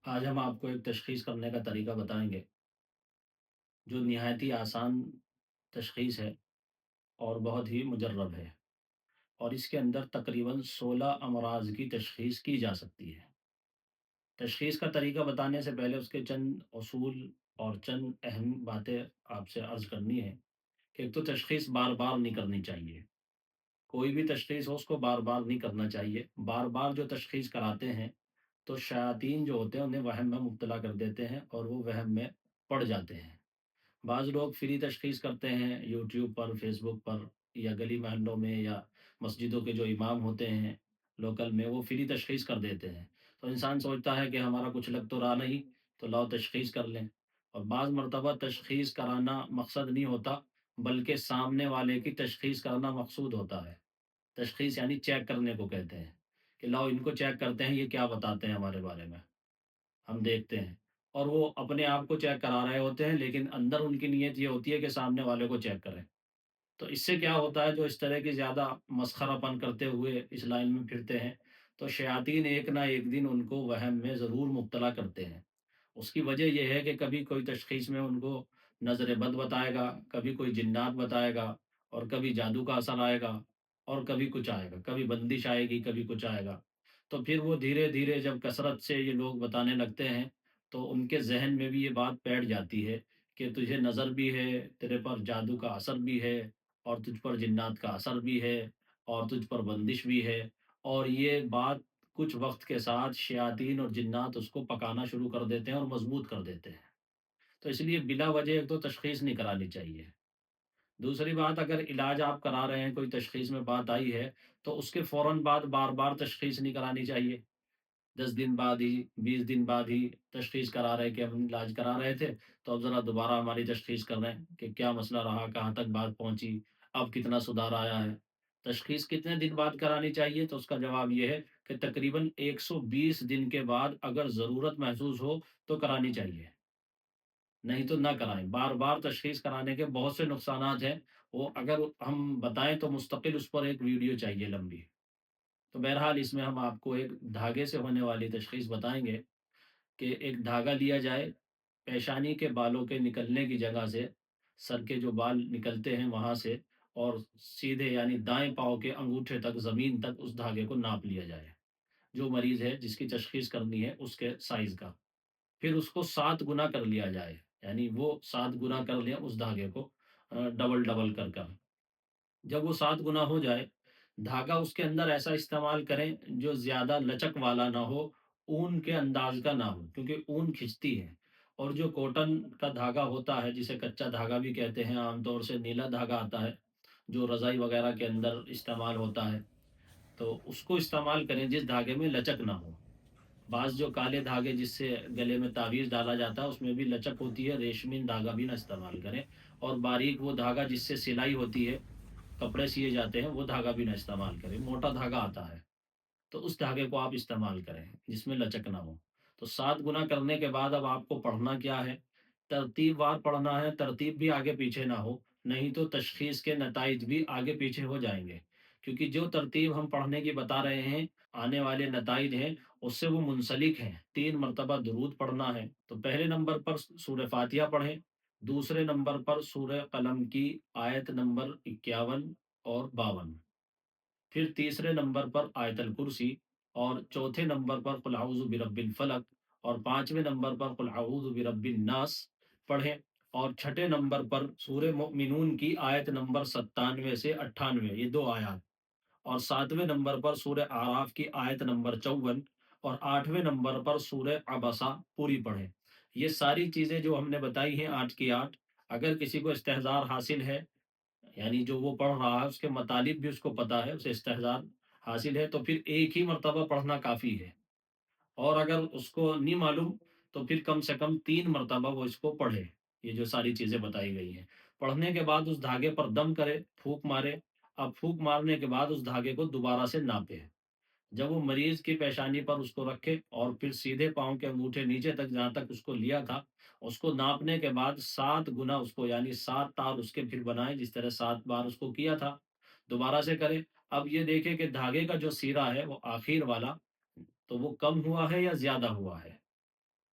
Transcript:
آج ہم آپ کو ایک تشخیص کرنے کا طریقہ بتائیں گے جو نہایت ہی آسان تشخیص ہے اور بہت ہی مجرب ہے، اور اس کے اندر تقریباً 16 امراض کی تشخیص کی جا سکتی ہے۔ تشخیص کا طریقہ بتانے سے پہلے اس کے چند اصول اور چند اہم باتیں آپ سے عرض کرنی ہے کہ ایک تو تشخیص بار بار نہیں کرنی چاہیے۔ کوئی بھی تشخیص ہو اس کو بار بار نہیں کرنا چاہیے۔ بار بار جو تشخیص کراتے ہیں تو شیاطین جو ہوتے ہیں انہیں وہم میں مبتلا کر دیتے ہیں اور وہ وہم میں پڑ جاتے ہیں۔ بعض لوگ فری تشخیص کرتے ہیں یوٹیوب پر، فیس بک پر، یا گلی محلوں میں، یا مسجدوں کے جو امام ہوتے ہیں لوکل میں، وہ فری تشخیص کر دیتے ہیں۔ تو انسان سوچتا ہے کہ ہمارا کچھ لگ تو رہا نہیں، تو لاؤ تشخیص کر لیں۔ اور بعض مرتبہ تشخیص کرانا مقصد نہیں ہوتا، بلکہ سامنے والے کی تشخیص کرنا مقصود ہوتا ہے۔ تشخیص یعنی چیک کرنے کو کہتے ہیں کہ لاؤ ان کو چیک کرتے ہیں، یہ کیا بتاتے ہیں ہمارے بارے میں، ہم دیکھتے ہیں۔ اور وہ اپنے آپ کو چیک کرا رہے ہوتے ہیں، لیکن اندر ان کی نیت یہ ہوتی ہے کہ سامنے والے کو چیک کریں۔ تو اس سے کیا ہوتا ہے، جو اس طرح کی زیادہ مسخرہ پن کرتے ہوئے اس لائن میں پھرتے ہیں، تو شیاطین ایک نہ ایک دن ان کو وہم میں ضرور مبتلا کرتے ہیں۔ اس کی وجہ یہ ہے کہ کبھی کوئی تشخیص میں ان کو نظر بد بتائے گا، کبھی کوئی جنات بتائے گا، اور کبھی جادو کا اثر آئے گا، اور کبھی کچھ آئے گا، کبھی بندش آئے گی، کبھی کچھ آئے گا۔ تو پھر وہ دھیرے دھیرے جب کثرت سے یہ لوگ بتانے لگتے ہیں تو ان کے ذہن میں بھی یہ بات بیٹھ جاتی ہے کہ تجھے نظر بھی ہے، تیرے پر جادو کا اثر بھی ہے، اور تجھ پر جنات کا اثر بھی ہے، اور تجھ پر بندش بھی ہے۔ اور یہ بات کچھ وقت کے ساتھ شیاطین اور جنات اس کو پکانا شروع کر دیتے ہیں اور مضبوط کر دیتے ہیں۔ تو اس لیے بلا وجہ ایک تو تشخیص نہیں کرانی چاہیے۔ دوسری بات، اگر علاج آپ کرا رہے ہیں، کوئی تشخیص میں بات آئی ہے، تو اس کے فوراً بعد بار بار تشخیص نہیں کرانی چاہیے۔ 10 دن بعد ہی، 20 دن بعد ہی تشخیص کرا رہے کہ ہم علاج کرا رہے تھے، تو اب ذرا دوبارہ ہماری تشخیص کر رہے ہیں کہ کیا مسئلہ رہا، کہاں تک بات پہنچی، اب کتنا سدھار آیا ہے۔ تشخیص کتنے دن بعد کرانی چاہیے؟ تو اس کا جواب یہ ہے کہ تقریباً 120 دن کے بعد اگر ضرورت محسوس ہو تو کرانی چاہیے، نہیں تو نہ کرائیں۔ بار بار تشخیص کرانے کے بہت سے نقصانات ہیں، وہ اگر ہم بتائیں تو مستقل اس پر ایک ویڈیو چاہیے لمبی۔ تو بہرحال اس میں ہم آپ کو ایک دھاگے سے ہونے والی تشخیص بتائیں گے کہ ایک دھاگا لیا جائے، پیشانی کے بالوں کے نکلنے کی جگہ سے، سر کے جو بال نکلتے ہیں وہاں سے، اور سیدھے یعنی دائیں پاؤں کے انگوٹھے تک، زمین تک اس دھاگے کو ناپ لیا جائے، جو مریض ہے جس کی تشخیص کرنی ہے اس کے سائز کا۔ پھر اس کو 7 گنا کر لیا جائے، یعنی وہ 7 گنا کر لیں اس دھاگے کو، ڈبل ڈبل کر کر۔ جب وہ 7 گنا ہو جائے، دھاگا اس کے اندر ایسا استعمال کریں جو زیادہ لچک والا نہ ہو، اون کے انداز کا نہ ہو، کیونکہ اون کھنچتی ہے۔ اور جو کوٹن کا دھاگا ہوتا ہے، جسے کچا دھاگا بھی کہتے ہیں، عام طور سے نیلا دھاگا آتا ہے جو رضائی وغیرہ کے اندر استعمال ہوتا ہے، تو اس کو استعمال کریں جس دھاگے میں لچک نہ ہو۔ بعض جو کالے دھاگے جس سے گلے میں تعویذ ڈالا جاتا ہے اس میں بھی لچک ہوتی ہے، ریشمی دھاگا بھی نہ استعمال کریں۔ اور باریک وہ دھاگا جس سے سلائی ہوتی ہے، کپڑے سیے جاتے ہیں، وہ دھاگا بھی نہ استعمال کریں۔ موٹا دھاگا آتا ہے تو اس دھاگے کو آپ استعمال کریں جس میں لچک نہ ہو۔ تو 7 گنا کرنے کے بعد اب آپ کو پڑھنا کیا ہے؟ ترتیب وار پڑھنا ہے، ترتیب بھی آگے پیچھے نہ ہو، نہیں تو تشخیص کے نتائج بھی آگے پیچھے ہو جائیں گے، کیونکہ جو ترتیب ہم پڑھنے کی بتا رہے ہیں، آنے والے نتائج ہیں اس سے وہ منسلک ہیں۔ 3 مرتبہ درود پڑھنا ہے، تو پہلے نمبر پر سورہ فاتحہ پڑھیں، دوسرے نمبر پر سورہ قلم کی آیت نمبر 51 اور 52، پھر تیسرے نمبر پر آیت الکرسی، اور چوتھے نمبر پر قل اعوذ برب الفلق، اور پانچویں نمبر پر قل اعوذ برب الناس پڑھیں، اور چھٹے نمبر پر سورہ مؤمنون کی آیت نمبر 97 سے 98، یہ 2 آیات، اور 7ویں نمبر پر سورہ اعراف کی آیت نمبر 54، اور 8ویں نمبر پر سورہ عبسہ پوری پڑھیں۔ یہ ساری چیزیں جو ہم نے بتائی ہیں 8 کی 8، اگر کسی کو استحضار حاصل ہے، یعنی جو وہ پڑھ رہا ہے اس کے مطالب بھی اس کو پتا ہے، اسے استحضار حاصل ہے، تو پھر ایک ہی مرتبہ پڑھنا کافی ہے۔ اور اگر اس کو نہیں معلوم تو پھر کم سے کم 3 مرتبہ وہ اس کو پڑھے، یہ جو ساری چیزیں بتائی گئی ہیں۔ پڑھنے کے بعد اس دھاگے پر دم کرے، پھونک مارے۔ اب پھونک مارنے کے بعد اس دھاگے کو دوبارہ سے ناپے، جب وہ مریض کی پیشانی پر اس کو رکھے، اور پھر سیدھے پاؤں کے انگوٹھے نیچے تک جہاں تک اس کو لیا تھا، اس کو ناپنے کے بعد 7 گنا اس کو، یعنی 7 تار اس کے پھر بنائے، جس طرح 7 بار اس کو کیا تھا، دوبارہ سے کرے۔ اب یہ دیکھے کہ دھاگے کا جو سیرا ہے وہ آخر والا، تو وہ کم ہوا ہے یا زیادہ ہوا ہے۔